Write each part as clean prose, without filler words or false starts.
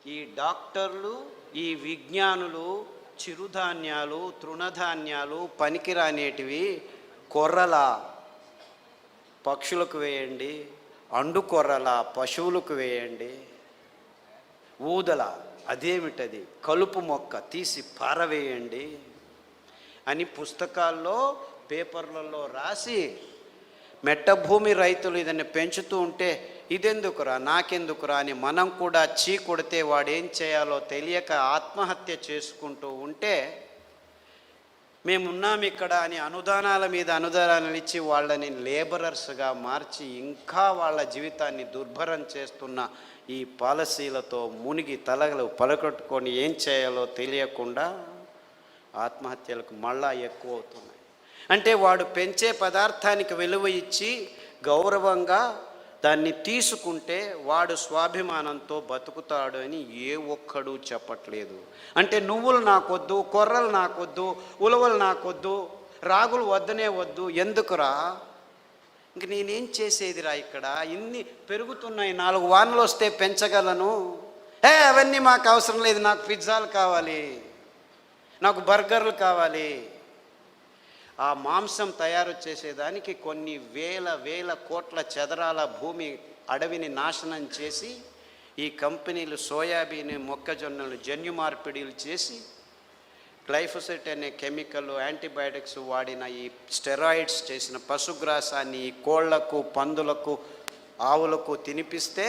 ఈ డాక్టర్లు, ఈ విజ్ఞానులు చిరుధాన్యాలు, తృణధాన్యాలు పనికిరానేటివి కొర్రల పక్షులకు వేయండి, అండు కొర్రల పశువులకు వేయండి, ఊదల అదేమిటది కలుపు మొక్క తీసి పారవేయండి అని పుస్తకాల్లో పేపర్లలో రాసి మెట్టభూమి రైతులు ఇదని పెంచుతూ ఉంటే ఇదెందుకురా నాకెందుకురా అని మనం కూడా చీ కొడితే వాడేం చేయాలో తెలియక ఆత్మహత్య చేసుకుంటూ ఉంటే మేమున్నాం ఇక్కడ అని అనుదానాల మీద అనుదానాలు ఇచ్చి వాళ్ళని లేబరర్స్గా మార్చి ఇంకా వాళ్ళ జీవితాన్ని దుర్భరం చేస్తున్న ఈ పాలసీలతో మునిగి తలగలు పలకొట్టుకొని ఏం చేయాలో తెలియకుండా ఆత్మహత్యలకు మళ్ళా ఎక్కువ అవుతున్నాయి. అంటే వాడు పెంచే పదార్థానికి విలువ ఇచ్చి గౌరవంగా దాన్ని తీసుకుంటే వాడు స్వాభిమానంతో బతుకుతాడు అని ఏ ఒక్కడు చెప్పట్లేదు. అంటే నువ్వులు నాకొద్దు, కొర్రలు నాకొద్దు, ఉలవలు నాకొద్దు, రాగులు వద్దనే వద్దు, ఎందుకురా ఇంక నేనేం చేసేదిరా, ఇక్కడ ఇన్ని పెరుగుతున్నాయి, 4 వానలు వస్తే పెంచగలను, అవన్నీ మాకు అవసరం లేదు, నాకు పిజ్జాలు కావాలి, నాకు బర్గర్లు కావాలి. ఆ మాంసం తయారు చేసేదానికి కొన్ని వేల కోట్ల చదరాల భూమి అడవిని నాశనం చేసి ఈ కంపెనీలు సోయాబీన్ మొక్కజొన్నలు జన్యు మార్పిడిలు చేసి గ్లైఫోసేట్ అనే కెమికల్ యాంటీబయాటిక్స్ వాడిన ఈ స్టెరాయిడ్స్ చేసిన పశుగ్రాసాన్ని ఈ కోళ్లకు పందులకు ఆవులకు తినిపిస్తే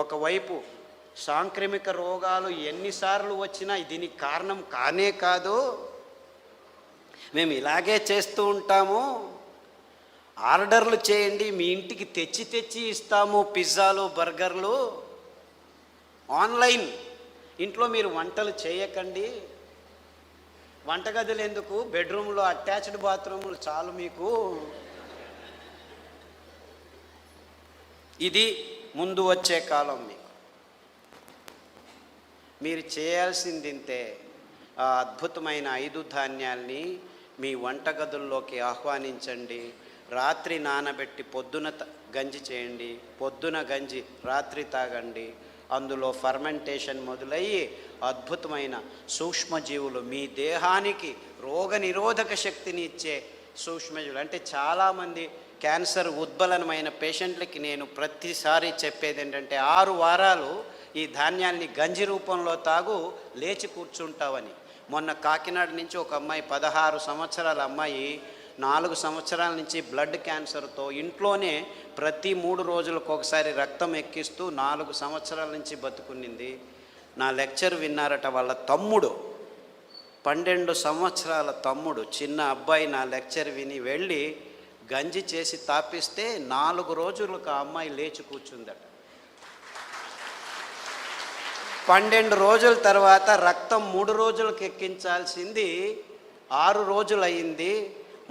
ఒకవైపు సాంక్రమిక రోగాలు ఎన్నిసార్లు వచ్చినా దీనికి కారణం కానే కాదు, మేము ఇలాగే చేస్తూ ఉంటాము, ఆర్డర్లు చేయండి మీ ఇంటికి తెచ్చి ఇస్తాము పిజ్జాలు బర్గర్లు, ఆన్లైన్, ఇంట్లో మీరు వంటలు చేయకండి, వంటగదులు ఎందుకు, బెడ్రూమ్లో అటాచ్డ్ బాత్రూములు చాలు మీకు. ఇది ముందు వచ్చే కాలం. మీరు చేయాల్సింది ఇంతే, ఆ అద్భుతమైన 5 ధాన్యాల్ని మీ వంటగదుల్లోకి ఆహ్వానించండి. రాత్రి నానబెట్టి పొద్దున గంజి చేయండి, పొద్దున గంజి రాత్రి తాగండి. అందులో ఫర్మెంటేషన్ మొదలయ్యి అద్భుతమైన సూక్ష్మజీవులు మీ దేహానికి రోగనిరోధక శక్తిని ఇచ్చే సూక్ష్మజీవులు. అంటే చాలామంది క్యాన్సర్ ఉద్బలనమైన పేషెంట్లకి నేను ప్రతిసారి చెప్పేది ఏంటంటే 6 వారాలు ఈ ధాన్యాన్ని గంజి రూపంలో తాగు, లేచి కూర్చుంటావని. మొన్న కాకినాడ నుంచి ఒక అమ్మాయి, 16 సంవత్సరాల అమ్మాయి, 4 సంవత్సరాల నుంచి బ్లడ్ క్యాన్సర్తో ఇంట్లోనే ప్రతి 3 రోజులకు ఒకసారి రక్తం ఎక్కిస్తూ 4 సంవత్సరాల నుంచి బతుకునింది. నా లెక్చర్ విన్నారట వాళ్ళ తమ్ముడు, 12 సంవత్సరాల తమ్ముడు, చిన్న అబ్బాయి నా లెక్చర్ విని వెళ్ళి గంజి చేసి తాపిస్తే 4 రోజులకు ఆ అమ్మాయి లేచి కూర్చుందట. 12 రోజుల తర్వాత రక్తం 3 రోజులకు ఎక్కించాల్సింది 6 రోజులు అయింది.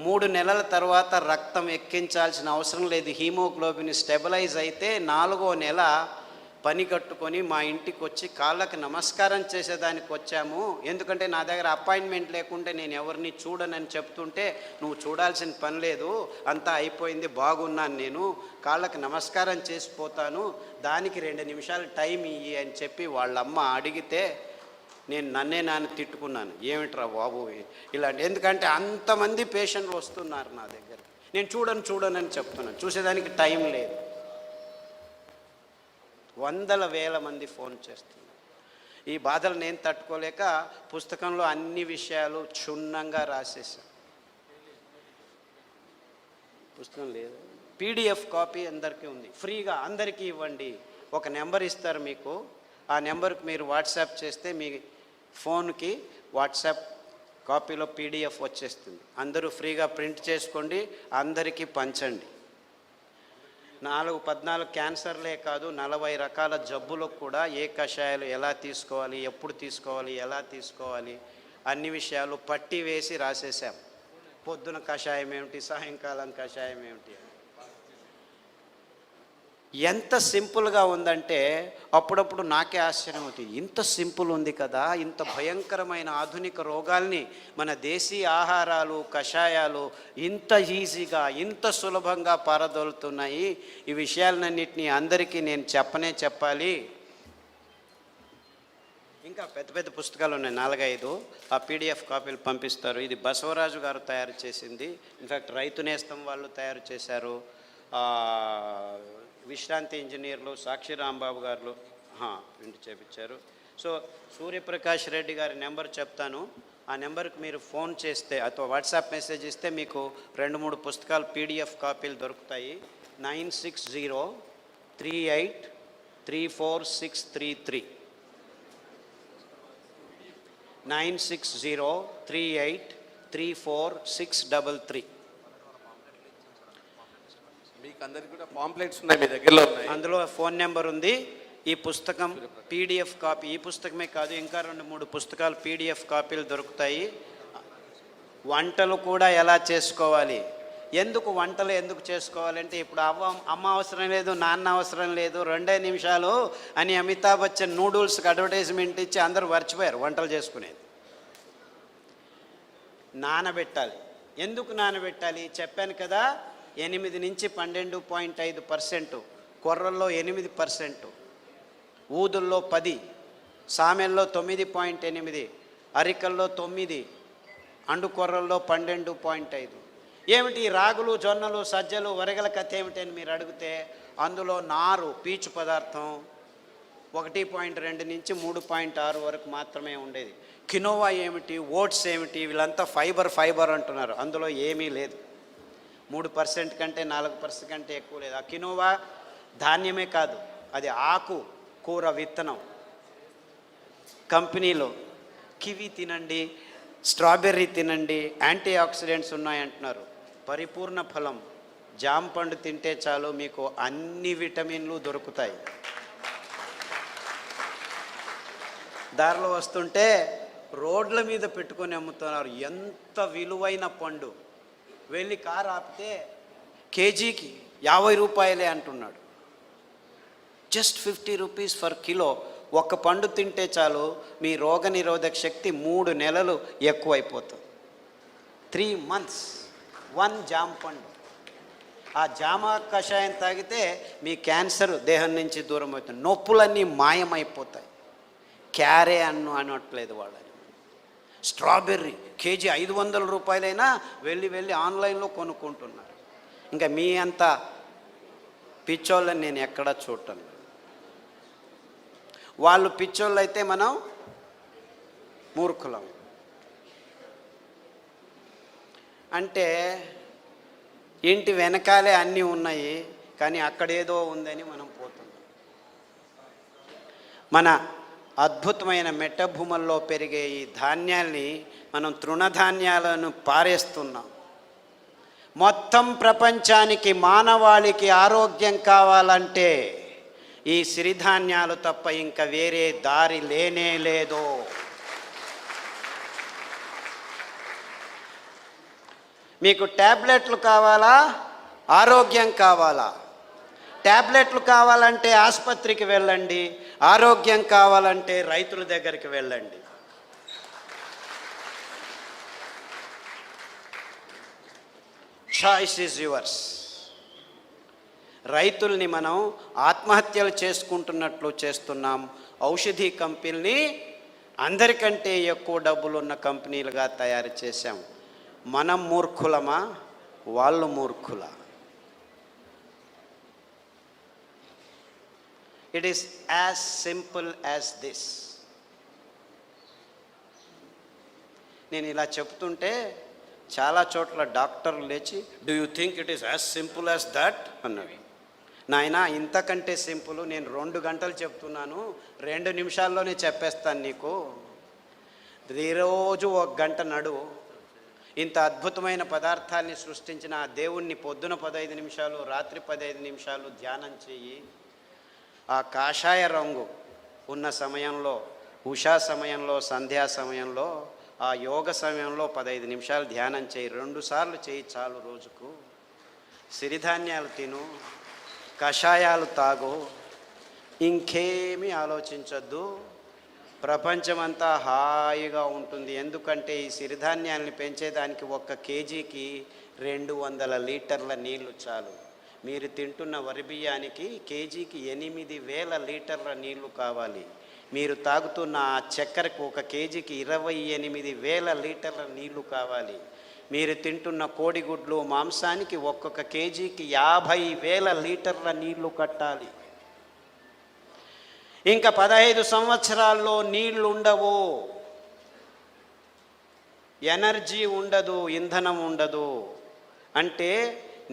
3 నెలల తర్వాత రక్తం ఎక్కించాల్సిన అవసరం లేదు, హీమోగ్లోబిన్ స్టెబిలైజ్ అయితే 4వ నెల పని కట్టుకొని మా ఇంటికి వచ్చి కాళ్ళకి నమస్కారం చేసేదానికి వచ్చాము, ఎందుకంటే నా దగ్గర అపాయింట్మెంట్ లేకుంటే నేను ఎవరిని చూడనని చెప్తుంటే నువ్వు చూడాల్సిన పని లేదు, అంతా అయిపోయింది, బాగున్నాను, నేను కాళ్ళకి నమస్కారం చేసిపోతాను, దానికి 2 నిమిషాలు టైం ఇయ్యి అని చెప్పి వాళ్ళమ్మ అడిగితే నేను నన్ను తిట్టుకున్నాను, ఏమిట్రా బాబు ఇలాంటి, ఎందుకంటే అంతమంది పేషెంట్లు వస్తున్నారు నా దగ్గర, నేను చూడనని చెప్తున్నాను, చూసేదానికి టైం లేదు. 100,000 మంది ఫోన్ చేస్తున్నారు. ఈ బాధలు నేను తట్టుకోలేక పుస్తకంలో అన్ని విషయాలు క్షుణ్ణంగా రాసేసాను. పుస్తకం లేదు, PDF కాపీ అందరికీ ఉంది, ఫ్రీగా అందరికీ ఇవ్వండి. ఒక నెంబర్ ఇస్తారు మీకు, ఆ నెంబర్కి మీరు వాట్సాప్ చేస్తే మీ ఫోన్కి వాట్సాప్ కాపీలో PDF వచ్చేస్తుంది. అందరూ ఫ్రీగా ప్రింట్ చేసుకోండి, అందరికీ పంచండి. 14 క్యాన్సర్లే కాదు, 40 రకాల జబ్బులకు కూడా ఏ కషాయాలు ఎలా తీసుకోవాలి, ఎప్పుడు తీసుకోవాలి, ఎలా తీసుకోవాలి అన్ని విషయాలు పట్టి వేసి రాసేసాం. పొద్దున కషాయం ఏమిటి, సాయంకాలం కషాయం ఏమిటి, ఎంత సింపుల్గా ఉందంటే అప్పుడప్పుడు నాకే ఆశ్చర్యం అవుతుంది, ఇంత సింపుల్ ఉంది కదా, ఇంత భయంకరమైన ఆధునిక రోగాల్ని మన దేశీయ ఆహారాలు కషాయాలు ఇంత ఈజీగా ఇంత సులభంగా పారదోలుతున్నాయి. ఈ విషయాలన్నింటినీ అందరికీ నేను చెప్పాలి. ఇంకా పెద్ద పెద్ద పుస్తకాలు ఉన్నాయి, 4-5. ఆ పీడిఎఫ్ కాపీలు పంపిస్తారు. ఇది బసవరాజు గారు తయారు చేసింది. ఇన్ఫ్యాక్ట్ రైతు నేస్తం వాళ్ళు తయారు చేశారు. విశ్రాంతి ఇంజనీర్లు సాక్షి రాంబాబు గారు ప్రింట్ చేపించారు. సో సూర్యప్రకాష్ రెడ్డి గారి నెంబర్ చెప్తాను. ఆ నెంబర్కి మీరు ఫోన్ చేస్తే అథవా వాట్సాప్ మెసేజ్ ఇస్తే మీకు 2-3 పుస్తకాలు పీడిఎఫ్ కాపీలు దొరుకుతాయి. 9603834633 9603834633. మీకు అందరికి కూడా పాంప్లెట్స్ ఉన్నాయి, మీ దగ్గరలో ఉన్నాయి. అందులో ఫోన్ నెంబర్ ఉంది. ఈ పుస్తకం పీడిఎఫ్ కాపీ, ఈ పుస్తకమే కాదు ఇంకా 2-3 పుస్తకాలు పీడిఎఫ్ కాపీలు దొరుకుతాయి. వంటలు కూడా ఎలా చేసుకోవాలి, వంటలు ఎందుకు చేసుకోవాలంటే ఇప్పుడు అమ్మ అవసరం లేదు, నాన్న అవసరం లేదు, 2 నిమిషాలు అని అమితాబ్ బచ్చన్ నూడిల్స్కి అడ్వర్టైజ్మెంట్ ఇచ్చి అందరూ మర్చిపోయారు వంటలు చేసుకునేది. నానబెట్టాలి. ఎందుకు నానబెట్టాలి చెప్పాను కదా. 8 నుంచి 12.5%, కొర్రల్లో 8%, ఊదుల్లో 10, సామెల్లో 9.8, అరికల్లో 9, అండుకొర్రల్లో 12.5. ఏమిటి రాగులు, జొన్నలు, సజ్జలు, వరగల కథ ఏమిటని మీరు అడిగితే అందులో నారు, పీచు పదార్థం 1.2 నుంచి 3.6 వరకు మాత్రమే ఉండేది. కినోవా ఏమిటి, ఓట్స్ ఏమిటి, వీళ్ళంతా ఫైబర్ అంటున్నారు. అందులో ఏమీ లేదు. 3% కంటే 4% కంటే ఎక్కువ లేదు. ఆ కినోవా ధాన్యమే కాదు, అది ఆకు కూర విత్తనం. కంపెనీలో కివి తినండి, స్ట్రాబెర్రీ తినండి, యాంటీ ఆక్సిడెంట్స్ ఉన్నాయంటున్నారు. పరిపూర్ణ ఫలం జామ పండు తింటే చాలు మీకు అన్ని విటమిన్లు దొరుకుతాయి. దారిలో వస్తుంటే రోడ్ల మీద పెట్టుకొని అమ్ముతున్నారు. ఎంత విలువైన పండు. వెళ్ళి కారు ఆపితే కేజీకి 50 రూపాయలే అంటున్నాడు. Just 50 rupees for kilo. ఒక్క పండు తింటే చాలు మీ రోగనిరోధక శక్తి 3 నెలలు ఎక్కువైపోతుంది. 3 months 1 జామ పండు. ఆ జామ కషాయం తాగితే మీ క్యాన్సర్ దేహం నుంచి దూరం అవుతుంది, నొప్పులన్నీ మాయమైపోతాయి. క్యారే అనట్లేదు వాళ్ళని. స్ట్రాబెర్రీ కేజీ 500 రూపాయలైనా వెళ్ళి ఆన్లైన్లో కొనుక్కుంటున్నారు. ఇంకా మీ అంత పిచ్చోళ్ళని నేను ఎక్కడా చూడటం. వాళ్ళు పిచ్చోళ్ళు అయితే మనం మూర్ఖులం. అంటే ఇంటి వెనకాలే అన్నీ ఉన్నాయి, కానీ అక్కడేదో ఉందని మనం పోతున్నాం. మన అద్భుతమైన మెట్ట భూముల్లో పెరిగే ఈ ధాన్యాల్ని మనం తృణధాన్యాలను పారేస్తున్నాం. మొత్తం ప్రపంచానికి మానవాళికి ఆరోగ్యం కావాలంటే ఈ సిరిధాన్యాలు తప్ప ఇంకా వేరే దారి లేనే లేదు. మీకు ట్యాబ్లెట్లు కావాలా, ఆరోగ్యం కావాలా? ట్యాబ్లెట్లు కావాలంటే ఆసుపత్రికి వెళ్ళండి, ఆరోగ్యం కావాలంటే రైతుల దగ్గరికి వెళ్ళండి. Choice is yours. రైతుల్ని మనం ఆత్మహత్యలు చేసుకుంటున్నట్లు చేస్తున్నాం. ఔషధీ కంపెనీని అందరికంటే ఎక్కువ డబ్బులున్న కంపెనీలుగా తయారు చేశాం. మనం మూర్ఖులమా, వాళ్ళు మూర్ఖులా? It is as simple as this. నేను ఇలా చెప్తుంటే చాలా చోట్ల డాక్టర్లు లేచి do you think it is as simple as that అన్నాడు. నాయన ఇంతకంటే సింపుల్ నేను 2 గంటలు చెప్తున్నాను, 2 నిమిషాల్లోనే చెప్పేస్తాను నీకు. ఈరోజు 1 గంట నడువు. ఇంత అద్భుతమైన పదార్థాన్ని సృష్టించిన ఆ దేవుణ్ణి పొద్దున 15 నిమిషాలు, రాత్రి 15 నిమిషాలు ధ్యానం చెయ్యి. ఆ కాషాయ రంగు ఉన్న సమయంలో, ఉషా సమయంలో, సంధ్యా సమయంలో, ఆ యోగ సమయంలో 15 నిమిషాలు ధ్యానం చేయి. 2 సార్లు చేయి చాలు రోజుకు. సిరిధాన్యాలు తిను, కషాయాలు తాగు, ఇంకేమీ ఆలోచించొద్దు. ప్రపంచమంతా హాయిగా ఉంటుంది. ఎందుకంటే ఈ సిరిధాన్యాల్ని పెంచేదానికి 1 కేజీకి 200 లీటర్ల నీళ్లు చాలు. మీరు తింటున్న వరి బియ్యానికి కేజీకి 8,000 లీటర్ల నీళ్లు కావాలి. మీరు తాగుతున్న ఆ చక్కెరకు ఒక కేజీకి 28,000 లీటర్ల నీళ్లు కావాలి. మీరు తింటున్న కోడిగుడ్లు మాంసానికి ఒక్కొక్క కేజీకి 50,000 లీటర్ల నీళ్లు కట్టాలి. ఇంకా 15 సంవత్సరాల్లో నీళ్లు ఉండవు, ఎనర్జీ ఉండదు, ఇంధనం ఉండదు. అంటే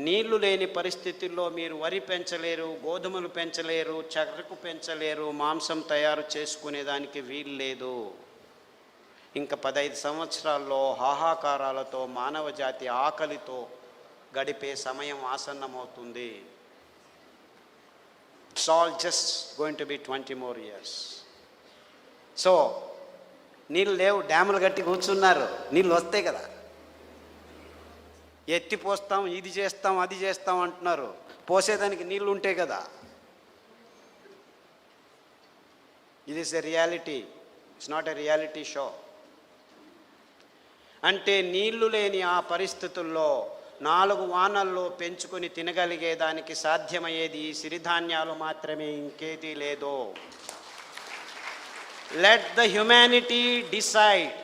నీళ్లు లేని పరిస్థితుల్లో మీరు వరి పెంచలేరు, గోధుమలు పెంచలేరు, చెరకు పెంచలేరు, మాంసం తయారు చేసుకునేదానికి వీలు లేదు. ఇంకా 15 సంవత్సరాల్లో హాహాకారాలతో మానవ జాతి ఆకలితో గడిపే సమయం ఆసన్నమవుతుంది. It's all just going to be 20 more years. So నీళ్ళు లేవు, డ్యాములు కట్టి కూర్చున్నారు, నీళ్ళు వస్తాయి కదా, ఎత్తి పోస్తాం, ఇది చేస్తాం, అది చేస్తాం అంటున్నారు. పోసేదానికి నీళ్ళు ఉంటే కదా. ఇది is a reality, it's not a reality show. అంటే నీళ్లు లేని ఆ పరిస్థితుల్లో 4 వానల్లో పెంచుకొని తినగలిగేదానికి సాధ్యమయ్యేది ఈ సిరిధాన్యాలు మాత్రమే, ఇంకేదీ లేదు. Let the humanity decide.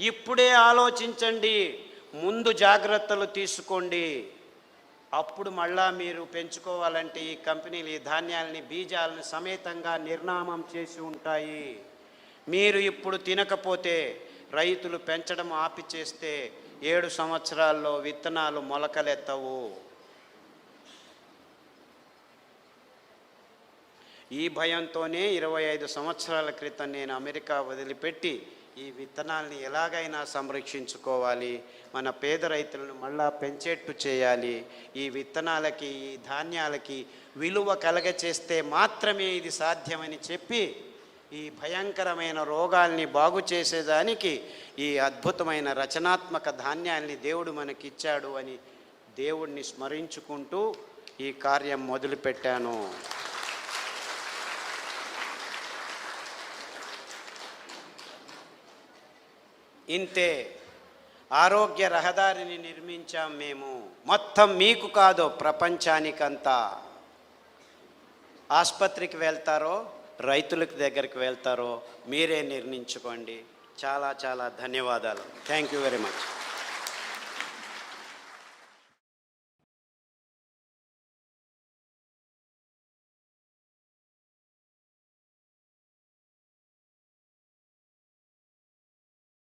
ఇప్పుడే ఆలోచించండి, ముందు జాగ్రత్తలు తీసుకోండి. అప్పుడు మళ్ళా మీరు పెంచుకోవాలంటే ఈ కంపెనీలు ఈ ధాన్యాలని, బీజాలను సమేతంగా నిర్నామం చేసి ఉంటాయి. మీరు ఇప్పుడు తినకపోతే, రైతులు పెంచడం ఆపి చేస్తే 7 సంవత్సరాల్లో విత్తనాలు మొలకలెత్తవు. ఈ భయంతోనే 25 సంవత్సరాల క్రితం నేను అమెరికా వదిలిపెట్టి ఈ విత్తనాల్ని ఎలాగైనా సంరక్షించుకోవాలి, మన పేద రైతులను మళ్ళా పెంచేట్టు చేయాలి, ఈ విత్తనాలకి, ఈ ధాన్యాలకి విలువ కలగచేస్తే మాత్రమే ఇది సాధ్యమని చెప్పి ఈ భయంకరమైన రోగాల్ని బాగు చేసేదానికి ఈ అద్భుతమైన రచనాత్మక ధాన్యాల్ని దేవుడు మనకిచ్చాడు అని దేవుణ్ణి స్మరించుకుంటూ ఈ కార్యం మొదలుపెట్టాను. ఇంతే ఆరోగ్య రహదారిని నిర్మించాం మేము. మొత్తం మీకు కాదు, ప్రపంచానికంతా. ఆసుపత్రికి వెళ్తారో, రైతులకు దగ్గరికి వెళ్తారో మీరే నిర్ణయించుకోండి. చాలా చాలా ధన్యవాదాలు. Thank you very much.